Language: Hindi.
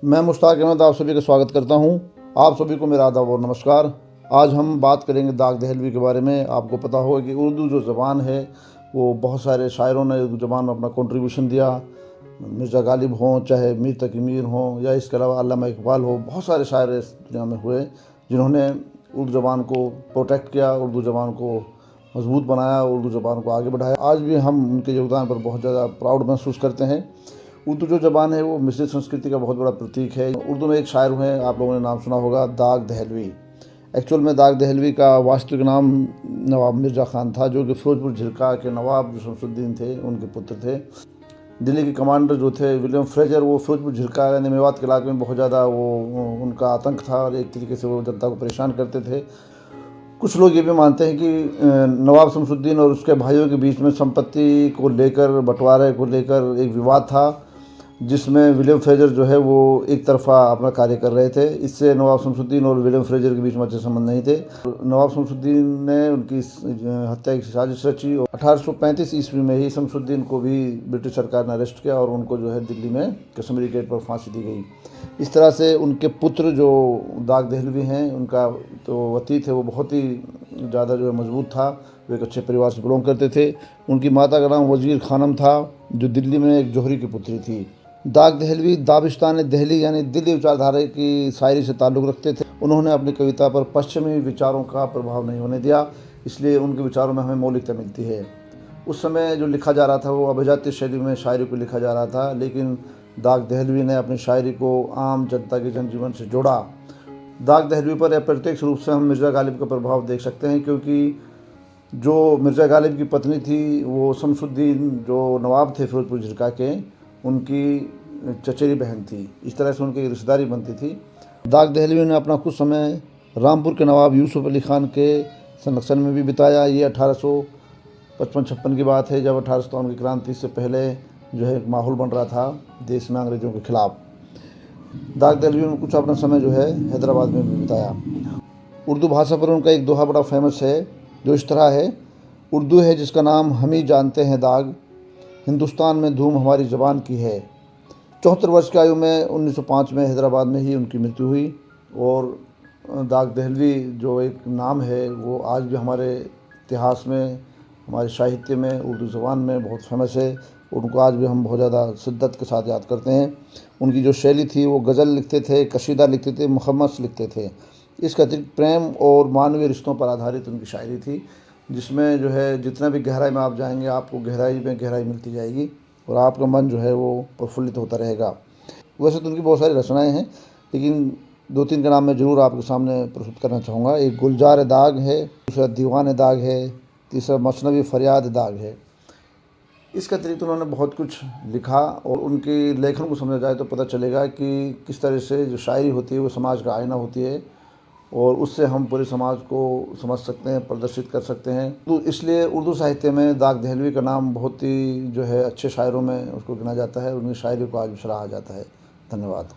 मैं मुश्ताक अहमद आप सभी का स्वागत करता हूं। आप सभी को मेरा आदाब और नमस्कार। आज हम बात करेंगे दाग दहलवी के बारे में। आपको पता होगा कि उर्दू जो ज़बान है वो बहुत सारे शायरों ने उर्दू ज़बान में अपना कंट्रीब्यूशन दिया। मिर्ज़ा गालिब हों, चाहे मीर तकी मीर हों, या इसके अलावा अल्लामा इकबाल हो, बहुत सारे शायर इस दुनिया में हुए जिन्होंने उर्दू ज़बान को प्रोटेक्ट किया, उर्दू ज़बान को मजबूत बनाया, उर्दू ज़बान को आगे बढ़ाया। आज भी हम उनके योगदान पर बहुत ज़्यादा प्राउड महसूस करते हैं। उर्दू जो ज़बान है वो मिस्री संस्कृति का बहुत बड़ा प्रतीक है। उर्दू में एक शायर हैं, आप लोगों ने नाम सुना होगा, दाग दहलवी। एक्चुअल में दाग दहलवी का वास्तविक नाम नवाब मिर्ज़ा ख़ान था, जो कि फ़िरोज़पुर झिरका के नवाब जो शमसुद्दीन थे उनके पुत्र थे। दिल्ली के कमांडर जो थे विलियम फ्रेजर, वो फ़िरोज़पुर झिरका यानी मेवात के इलाके में बहुत ज़्यादा वो उनका आतंक था और एक तरीके से वो जनता को परेशान करते थे। कुछ लोग ये भी मानते हैं कि नवाब शमसुद्दीन और उसके भाइयों के बीच में संपत्ति को लेकर, बंटवारे को लेकर एक विवाद था, जिसमें विलियम फ्रेजर जो है वो एक तरफ़ा अपना कार्य कर रहे थे। इससे नवाब शमसुद्दीन और विलियम फ्रेजर के बीच में अच्छे संबंध नहीं थे। नवाब शमसुद्दीन ने उनकी हत्या की साजिश रची और 1835 ईस्वी में ही शमसुद्दीन को भी ब्रिटिश सरकार ने अरेस्ट किया और उनको जो है दिल्ली में कश्मीरी गेट पर फांसी दी गई। इस तरह से उनके पुत्र जो दाग दहलवी हैं, उनका तो अतीत है वो बहुत ही ज़्यादा जो है मजबूत था। वो एक अच्छे परिवार से बिलोंग करते थे। उनकी माता का नाम वज़ीर खानम था, जो दिल्ली में एक जौहरी की पुत्री थी। दाग दहलवी दाबिस्तान दहली यानी दिल्ली विचारधारा की शायरी से ताल्लुक़ रखते थे। उन्होंने अपनी कविता पर पश्चिमी विचारों का प्रभाव नहीं होने दिया, इसलिए उनके विचारों में हमें मौलिकता मिलती है। उस समय जो लिखा जा रहा था वो अभिजात्य शैली में शायरी को लिखा जा रहा था, लेकिन दाग दहलवी ने अपनी शायरी को आम जनता के जनजीवन से जोड़ा। दाग दहलवी पर अप्रत्यक्ष रूप से हम मिर्ज़ा गालिब का प्रभाव देख सकते हैं, क्योंकि जो मिर्ज़ा गालिब की पत्नी थी वो शमसुद्दीन जो नवाब थे फ़िरोज़पुर झिरका के, उनकी चचेरी बहन थी। इस तरह से उनकी रिश्तेदारी बनती थी। दाग दहलवी ने अपना कुछ समय रामपुर के नवाब यूसुफ अली ख़ान के संरक्षण में भी बिताया। ये 1855-56 की बात है, जब 1857 की क्रांति से पहले जो है एक माहौल बन रहा था देश में अंग्रेज़ों के ख़िलाफ़। दाग दहलवी ने कुछ अपना समय जो है हैदराबाद में भी बिताया। उर्दू भाषा पर उनका एक दोहा बड़ा फेमस है, जो इस तरह है: उर्दू है जिसका नाम हम ही जानते हैं दाग, हिंदुस्तान में धूम हमारी ज़बान की है। 74 वर्ष की आयु में 1905 में हैदराबाद में ही उनकी मृत्यु हुई। और दाग दहलवी जो एक नाम है वो आज भी हमारे इतिहास में, हमारे साहित्य में, उर्दू ज़बान में बहुत फेमस है। उनको आज भी हम बहुत ज़्यादा शिद्दत के साथ याद करते हैं। उनकी जो शैली थी वो गज़ल लिखते थे, कशीदा लिखते थे, मुखम्मस लिखते थे। इसके अतिरिक्त प्रेम और मानवीय रिश्तों पर आधारित उनकी शायरी थी, जिसमें जो है जितना भी गहराई में आप जाएंगे आपको गहराई में गहराई मिलती जाएगी और आपका मन जो है वो प्रफुल्लित होता रहेगा। वैसे तो उनकी बहुत सारी रचनाएं हैं, लेकिन 2-3 का नाम मैं ज़रूर आपके सामने प्रस्तुत करना चाहूँगा। एक गुलजार दाग है, दूसरा दीवान दाग है, तीसरा मसनवी फरियाद दाग है। इसके अतिरिक्त उन्होंने बहुत कुछ लिखा और उनके लेखन को समझा जाए तो पता चलेगा कि किस तरह से जो शायरी होती है वो समाज का आईना होती है और उससे हम पूरे समाज को समझ सकते हैं, प्रदर्शित कर सकते हैं। तो इसलिए उर्दू साहित्य में दाग दहलवी का नाम बहुत ही जो है अच्छे शायरों में उसको गिना जाता है। उनकी शायरी को आज भी सराहा जाता है। धन्यवाद।